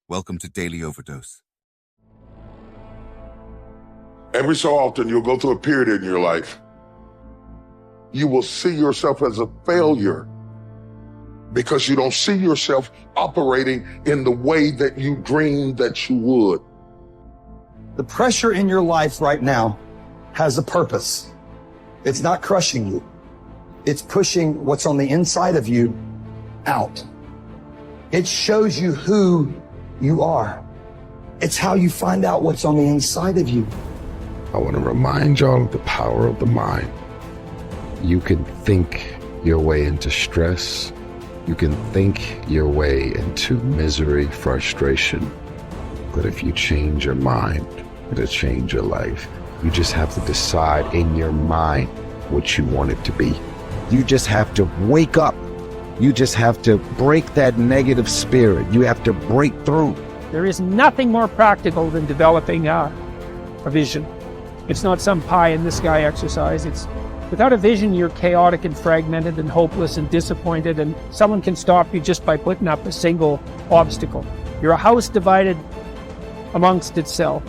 Welcome to Daily Overdose. Every so often, you'll go through a period in your life. You will see yourself as a failure because you don't see yourself operating in the way that you dreamed that you would. The pressure in your life right now has a purpose. It's not crushing you. It's pushing what's on the inside of you out. It shows you who you are. It's how you find out what's on the inside of you. I want to remind y'all of the power of the mind. You can think your way into stress. You can think your way into misery, frustration. But if you change your mind, it'll change your life. You just have to decide in your mind what you want it to be. You just have to wake up. You just have to break that negative spirit. You have to break through. There is nothing more practical than developing a vision. It's not some pie in the sky exercise. It's without a vision, you're chaotic and fragmented and hopeless and disappointed, and someone can stop you just by putting up a single obstacle. You're a house divided amongst itself.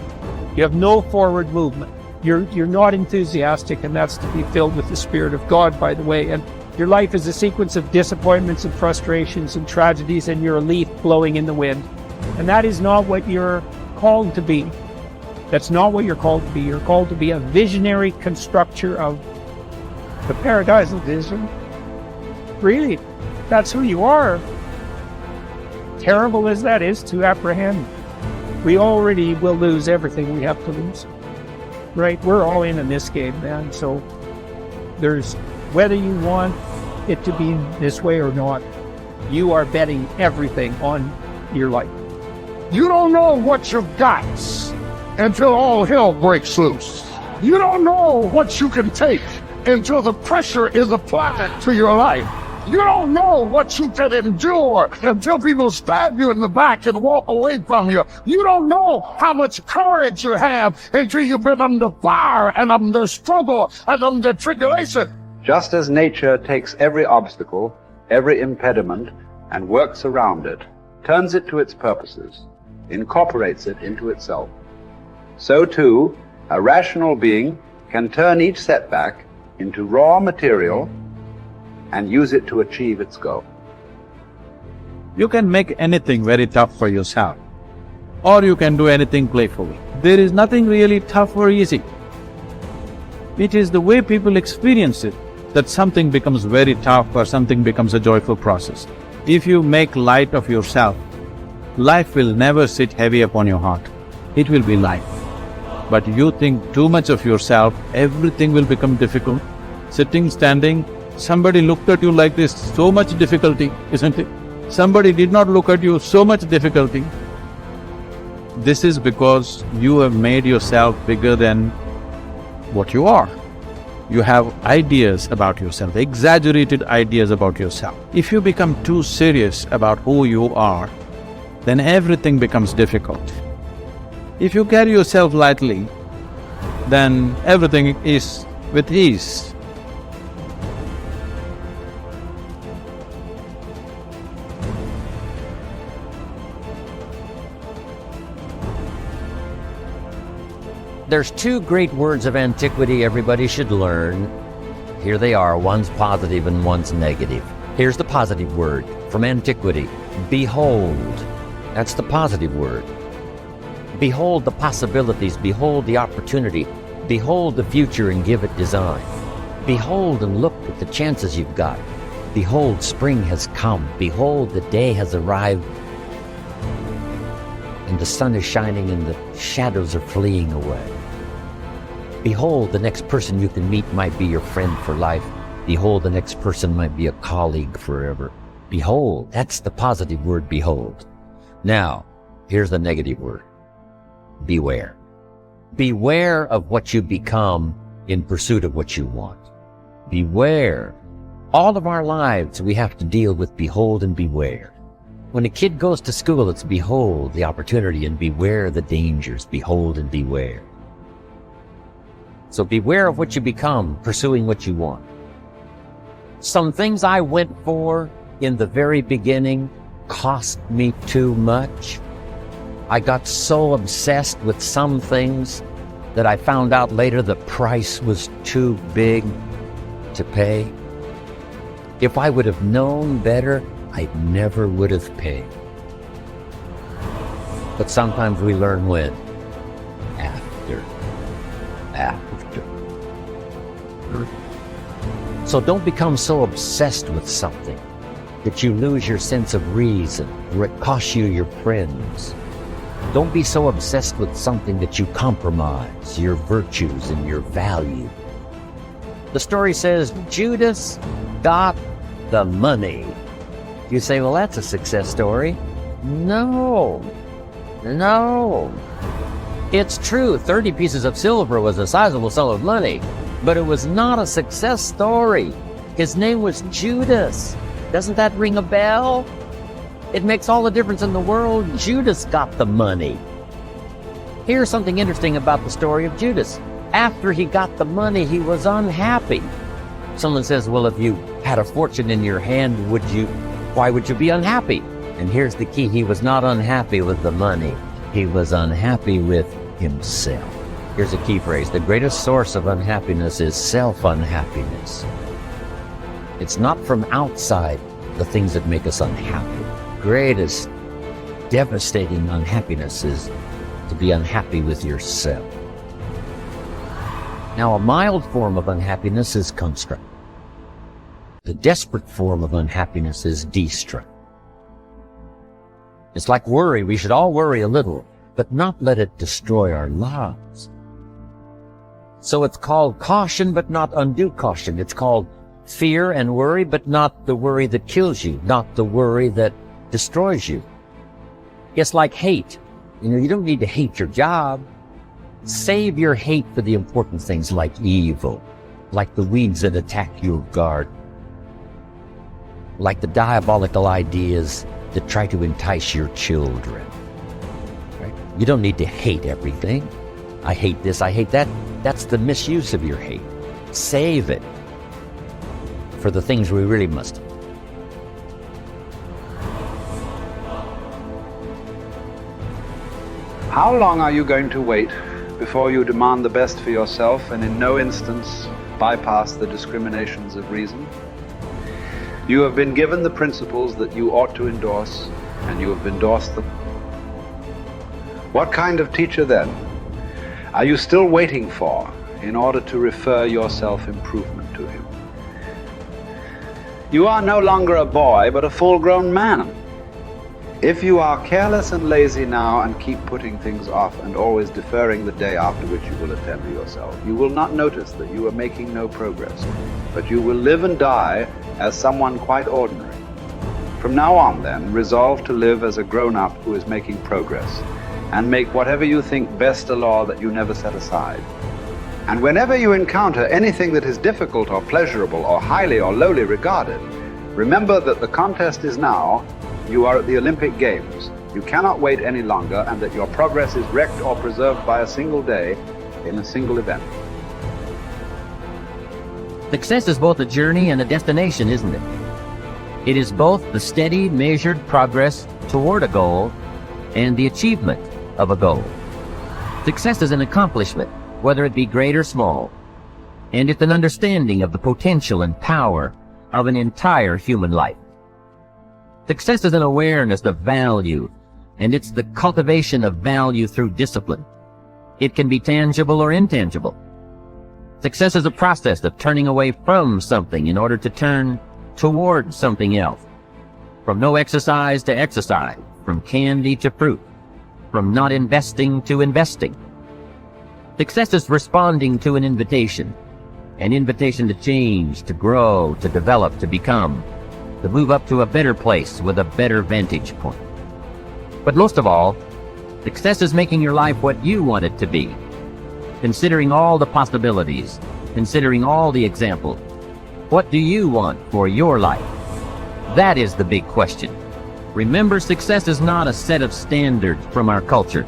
You have no forward movement. You're not enthusiastic, and that's to be filled with the Spirit of God, by the way. And your life is a sequence of disappointments and frustrations and tragedies, and you're a leaf blowing in the wind. And that is not what you're called to be. That's not what you're called to be. You're called to be a visionary constructor of the paradisal vision. Really, that's who you are. Terrible as that is to apprehend. We already will lose everything we have to lose. Right? We're all in this game, man. So there's, whether you want it to be this way or not, you are betting everything on your life. You don't know what you've got until all hell breaks loose. You don't know what you can take until the pressure is applied to your life. You don't know what you can endure until people stab you in the back and walk away from you. You don't know how much courage you have until you've been under fire and under struggle and under tribulation. Just as nature takes every obstacle, every impediment, and works around it, turns it to its purposes, incorporates it into itself, so too, a rational being can turn each setback into raw material and use it to achieve its goal. You can make anything very tough for yourself, or you can do anything playfully. There is nothing really tough or easy. It is the way people experience it that something becomes very tough or something becomes a joyful process. If you make light of yourself, life will never sit heavy upon your heart. It will be light. But you think too much of yourself, everything will become difficult. Sitting, standing, somebody looked at you like this, so much difficulty, isn't it? Somebody did not look at you, so much difficulty. This is because you have made yourself bigger than what you are. You have ideas about yourself, exaggerated ideas about yourself. If you become too serious about who you are, then everything becomes difficult. If you carry yourself lightly, then everything is with ease. There's two great words of antiquity everybody should learn. Here they are, one's positive and one's negative. Here's the positive word from antiquity, behold. That's the positive word. Behold the possibilities, behold the opportunity, behold the future and give it design. Behold and look at the chances you've got. Behold, spring has come. Behold, the day has arrived. And the sun is shining and the shadows are fleeing away. Behold, the next person you can meet might be your friend for life. Behold, the next person might be a colleague forever. Behold, that's the positive word, behold. Now, here's the negative word. Beware. Beware of what you become in pursuit of what you want. Beware. All of our lives we have to deal with behold and beware. When a kid goes to school, it's behold the opportunity and beware the dangers. Behold and beware. So beware of what you become, pursuing what you want. Some things I went for in the very beginning cost me too much. I got so obsessed with some things that I found out later the price was too big to pay. If I would have known better, I never would have paid. But sometimes we learn when? After. So don't become so obsessed with something that you lose your sense of reason, or it costs you your friends. Don't be so obsessed with something that you compromise your virtues and your value. The story says Judas got the money. You say, well, that's a success story. No. It's true, 30 pieces of silver was a sizable sum of money, but it was not a success story. His name was Judas. Doesn't that ring a bell? It makes all the difference in the world. Judas got the money. Here's something interesting about the story of Judas. After he got the money, he was unhappy. Someone says, well, if you had a fortune in your hand, why would you be unhappy? And here's the key. He was not unhappy with the money. He was unhappy with himself. Here's a key phrase. The greatest source of unhappiness is self-unhappiness. It's not from outside the things that make us unhappy. Greatest devastating unhappiness is to be unhappy with yourself. Now, a mild form of unhappiness is construct. The desperate form of unhappiness is destruct. It's like worry. We should all worry a little, but not let it destroy our lives. So it's called caution, but not undue caution. It's called fear and worry, but not the worry that kills you, not the worry that destroys you. It's like hate. You don't need to hate your job. Save your hate for the important things like evil, like the weeds that attack your garden, like the diabolical ideas that try to entice your children. Right? You don't need to hate everything. I hate this, I hate that. That's the misuse of your hate. Save it for the things we really must. How long are you going to wait before you demand the best for yourself and in no instance bypass the discriminations of reason? You have been given the principles that you ought to endorse, and you have endorsed them. What kind of teacher then are you still waiting for in order to refer your self-improvement to him? You are no longer a boy, but a full-grown man. If you are careless and lazy now and keep putting things off and always deferring the day after which you will attend to yourself, you will not notice that you are making no progress, but you will live and die as someone quite ordinary. From now on, then, resolve to live as a grown-up who is making progress, and make whatever you think best a law that you never set aside. And whenever you encounter anything that is difficult or pleasurable or highly or lowly regarded, remember that the contest is now. You are at the Olympic Games. You cannot wait any longer, and that your progress is wrecked or preserved by a single day in a single event. Success is both a journey and a destination, isn't it? It is both the steady, measured progress toward a goal and the achievement of a goal. Success is an accomplishment, whether it be great or small, and it's an understanding of the potential and power of an entire human life. Success is an awareness of value, and it's the cultivation of value through discipline. It can be tangible or intangible. Success is a process of turning away from something in order to turn toward something else. From no exercise to exercise, from candy to fruit, from not investing to investing. Success is responding to an invitation to change, to grow, to develop, to become, to move up to a better place with a better vantage point. But most of all, success is making your life what you want it to be, considering all the possibilities, considering all the examples. What do you want for your life? That is the big question. Remember, success is not a set of standards from our culture,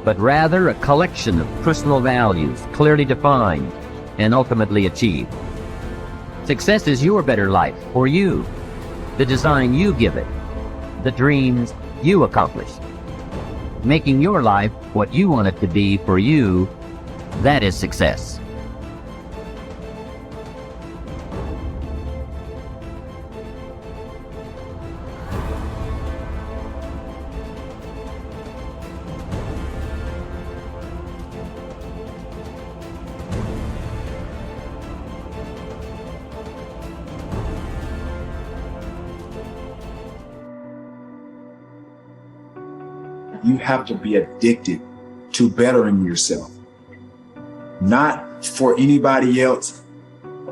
but rather a collection of personal values, clearly defined and ultimately achieved. Success is your better life for you, the design you give it, the dreams you accomplish. making your life what you want it to be for you, that is success. You have to be addicted to bettering yourself, not for anybody else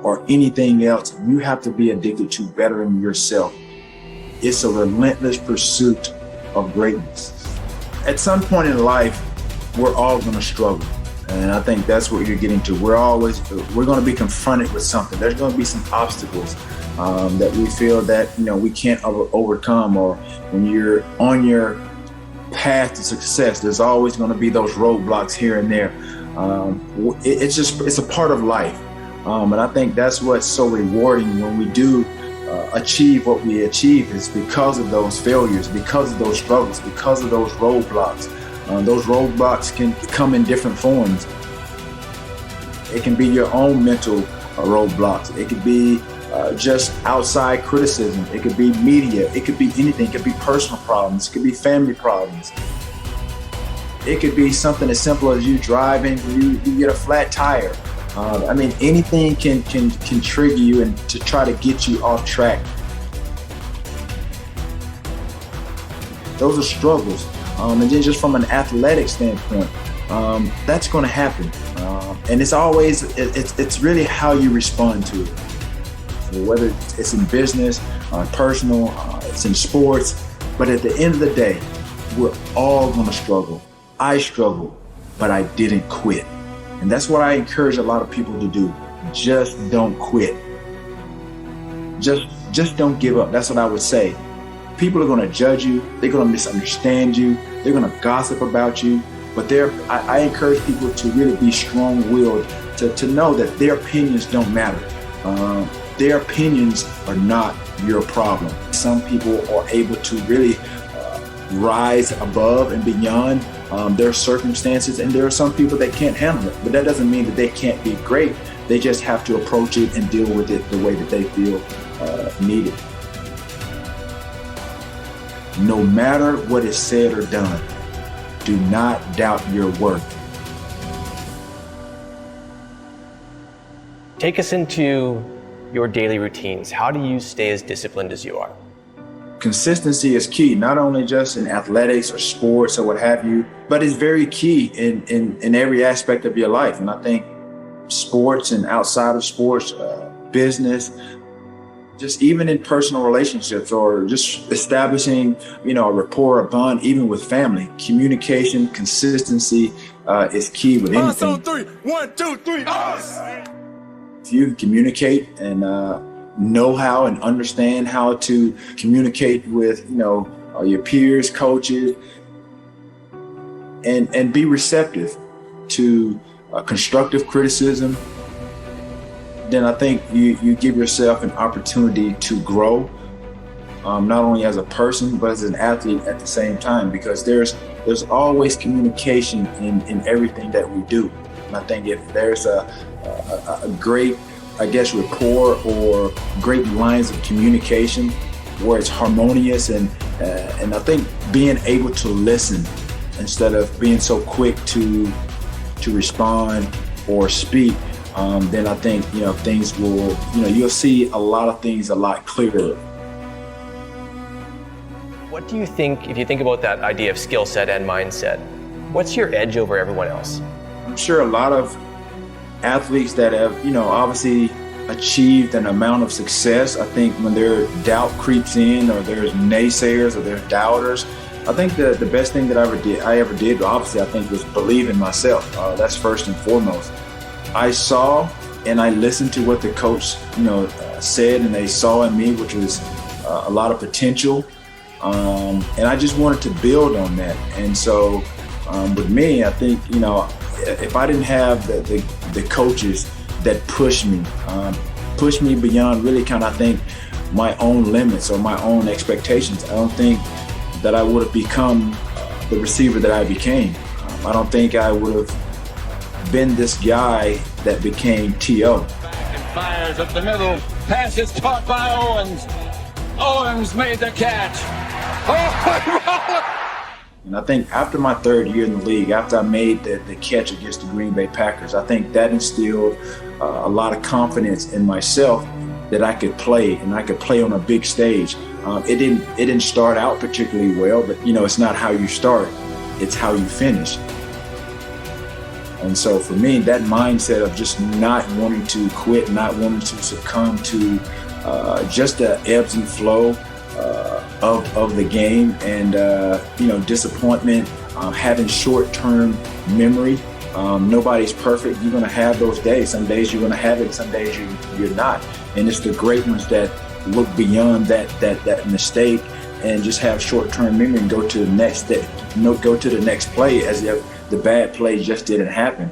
or anything else. You have to be addicted to bettering yourself. It's a relentless pursuit of greatness. At some point in life, we're all going to struggle. And I think that's what you're getting to. We're going to be confronted with something. There's going to be some obstacles that we feel that, we can't overcome, or when you're on your path to success, there's always going to be those roadblocks here and there. It's a part of life. And I think that's what's so rewarding when we do achieve what we achieve, is because of those failures, because of those struggles, because of those roadblocks. Those roadblocks can come in different forms. It can be your own mental roadblocks. It could be just outside criticism. It could be media. It could be anything. It could be personal problems. It could be family problems. It could be something as simple as you driving, you get a flat tire. Anything can trigger you and to try to get you off track. Those are struggles. And then just from an athletic standpoint, that's going to happen. And it's really how you respond to it. So whether it's in business, personal, it's in sports, but at the end of the day, we're all going to struggle. I struggled, but I didn't quit. And that's what I encourage a lot of people to do. Just don't quit. Just don't give up. That's what I would say. People are going to judge you. They're going to misunderstand you. They're going to gossip about you. But I encourage people to really be strong-willed, to know that their opinions don't matter. Their opinions are not your problem. Some people are able to really rise above and beyond their circumstances, and there are some people that can't handle it. But that doesn't mean that they can't be great. They just have to approach it and deal with it the way that they feel needed. No matter what is said or done, do not doubt your worth. Take us into your daily routines. How do you stay as disciplined as you are? Consistency is key, not only just in athletics or sports or what have you, but it's very key in every aspect of your life. And I think sports and outside of sports, business, just even in personal relationships, or just establishing, a rapport, a bond, even with family, communication, consistency is key with anything. 1, 2, 3. If you communicate and know how and understand how to communicate with, your peers, coaches, and be receptive to constructive criticism, then I think you give yourself an opportunity to grow, not only as a person, but as an athlete at the same time, because there's always communication in everything that we do. And I think if there's a great, rapport or great lines of communication where it's harmonious, and I think being able to listen instead of being so quick to respond or speak, then I think, things will, you'll see a lot of things a lot clearer. What do you think, if you think about that idea of skill set and mindset, what's your edge over everyone else? I'm sure a lot of athletes that have, obviously achieved an amount of success, I think when their doubt creeps in, or there's naysayers, or there's doubters, I think the best thing that I ever did, obviously, I think, was believe in myself. That's first and foremost. I saw and I listened to what the coach, said, and they saw in me, which was a lot of potential. And I just wanted to build on that. And so with me, I think, if I didn't have the coaches that pushed me beyond really kind of, I think, my own limits or my own expectations, I don't think that I would have become the receiver that I became. I don't think I would have been this guy that became T.O. Fires up the middle. Pass is caught by Owens. Owens made the catch. And I think after my third year in the league, after I made the catch against the Green Bay Packers, I think that instilled a lot of confidence in myself that I could play, and I could play on a big stage. It didn't start out particularly well, but it's not how you start, it's how you finish. And so for me, that mindset of just not wanting to quit, not wanting to succumb to just the ebbs and flow of the game, and disappointment, having short-term memory. Nobody's perfect. You're going to have those days. Some days you're going to have it, some days you're not. And it's the great ones that look beyond that mistake and just have short-term memory and go to the next go to the next play as if the bad play just didn't happen.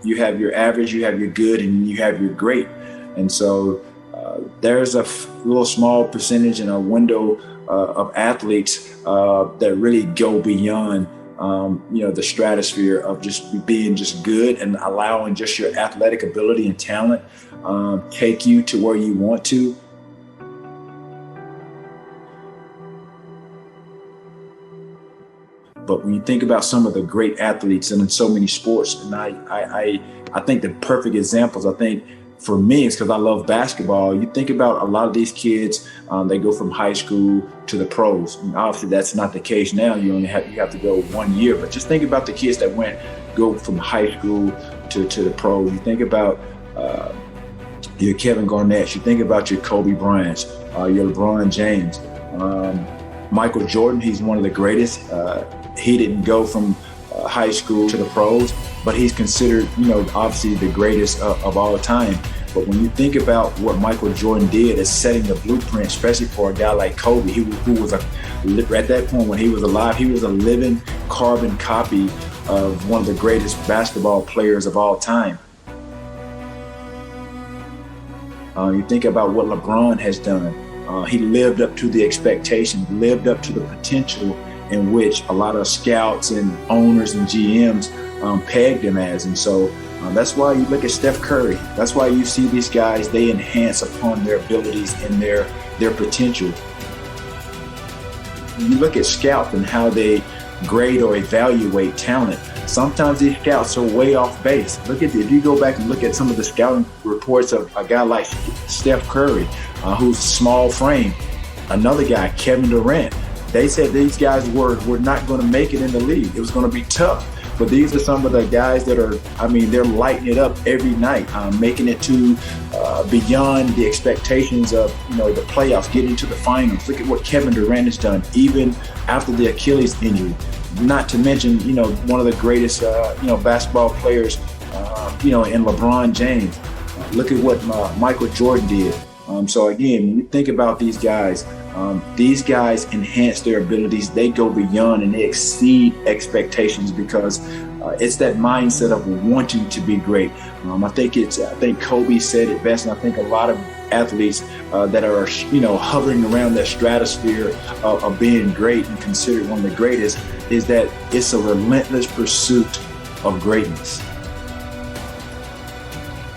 You have your average, you have your good, and you have your great. And so there's a little small percentage and a window of athletes that really go beyond the stratosphere of just being just good and allowing just your athletic ability and talent take you to where you want to. But when you think about some of the great athletes and in so many sports, and I think the perfect examples, I think for me, it's because I love basketball. You think about a lot of these kids, they go from high school to the pros. And obviously, that's not the case now. You have to go 1 year. But just think about the kids that go from high school to the pros. You think about your Kevin Garnett. You think about your Kobe Bryants, your LeBron James, Michael Jordan. He's one of the greatest. He didn't go from high school to the pros, but he's considered, obviously the greatest of all time. But when you think about what Michael Jordan did as setting the blueprint, especially for a guy like Kobe, who was at that point when he was alive, he was a living carbon copy of one of the greatest basketball players of all time. You think about what LeBron has done. He lived up to the expectations, lived up to the potential in which a lot of scouts and owners and GMs pegged him as. And so that's why you look at Steph Curry. That's why you see these guys, they enhance upon their abilities and their potential. You look at scouts and how they grade or evaluate talent. Sometimes these scouts are way off base. If you go back and look at some of the scouting reports of a guy like Steph Curry, who's small frame, another guy, Kevin Durant, they said these guys were not going to make it in the league. It was going to be tough. But these are some of the guys that are, they're lighting it up every night, making it to beyond the expectations of, the playoffs, getting to the finals. Look at what Kevin Durant has done, even after the Achilles injury. Not to mention, one of the greatest, basketball players, in LeBron James. Look at what Michael Jordan did. So again, when you think about these guys enhance their abilities. They go beyond and they exceed expectations because it's that mindset of wanting to be great. I think Kobe said it best, and I think a lot of athletes that are, hovering around that stratosphere of being great and considered one of the greatest is that it's a relentless pursuit of greatness.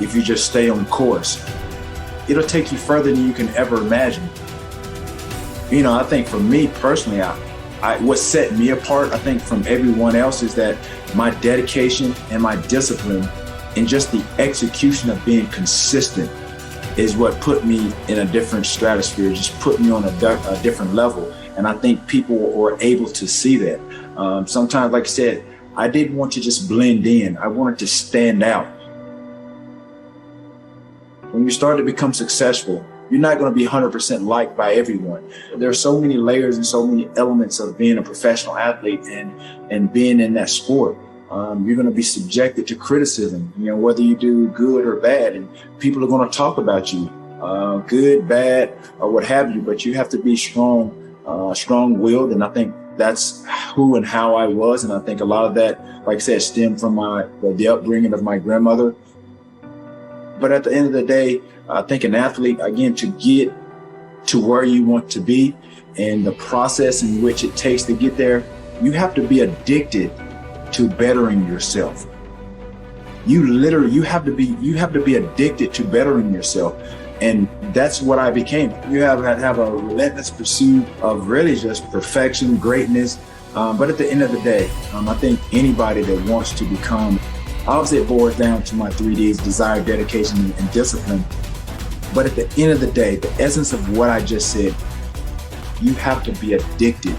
If you just stay on course, it'll take you further than you can ever imagine. I think for me personally, what set me apart, I think, from everyone else is that my dedication and my discipline and just the execution of being consistent is what put me in a different stratosphere, just put me on a different level. And I think people were able to see that. Sometimes, like I said, I didn't want to just blend in. I wanted to stand out. When you start to become successful, you're not going to be 100% liked by everyone. There are so many layers and so many elements of being a professional athlete and being in that sport. You're going to be subjected to criticism, whether you do good or bad, and people are going to talk about you, good, bad, or what have you, but you have to be strong-willed, and I think that's who and how I was, and I think a lot of that, like I said, stemmed from the upbringing of my grandmother. But at the end of the day, I think an athlete, again, to get to where you want to be and the process in which it takes to get there, you have to be addicted to bettering yourself. You have to be addicted to bettering yourself. And that's what I became. You have a relentless pursuit of really just perfection, greatness. But at the end of the day, I think anybody that wants to become, obviously it boils down to my 3 Ds: desire, dedication, and discipline. But at the end of the day, the essence of what I just said, you have to be addicted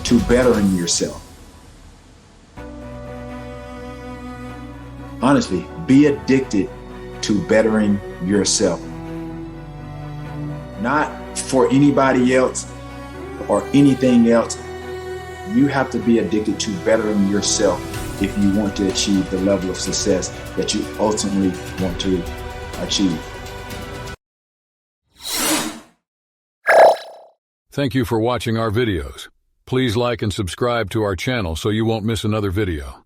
to bettering yourself. Honestly, be addicted to bettering yourself. Not for anybody else or anything else. You have to be addicted to bettering yourself if you want to achieve the level of success that you ultimately want to achieve. Thank you for watching our videos. Please like and subscribe to our channel so you won't miss another video.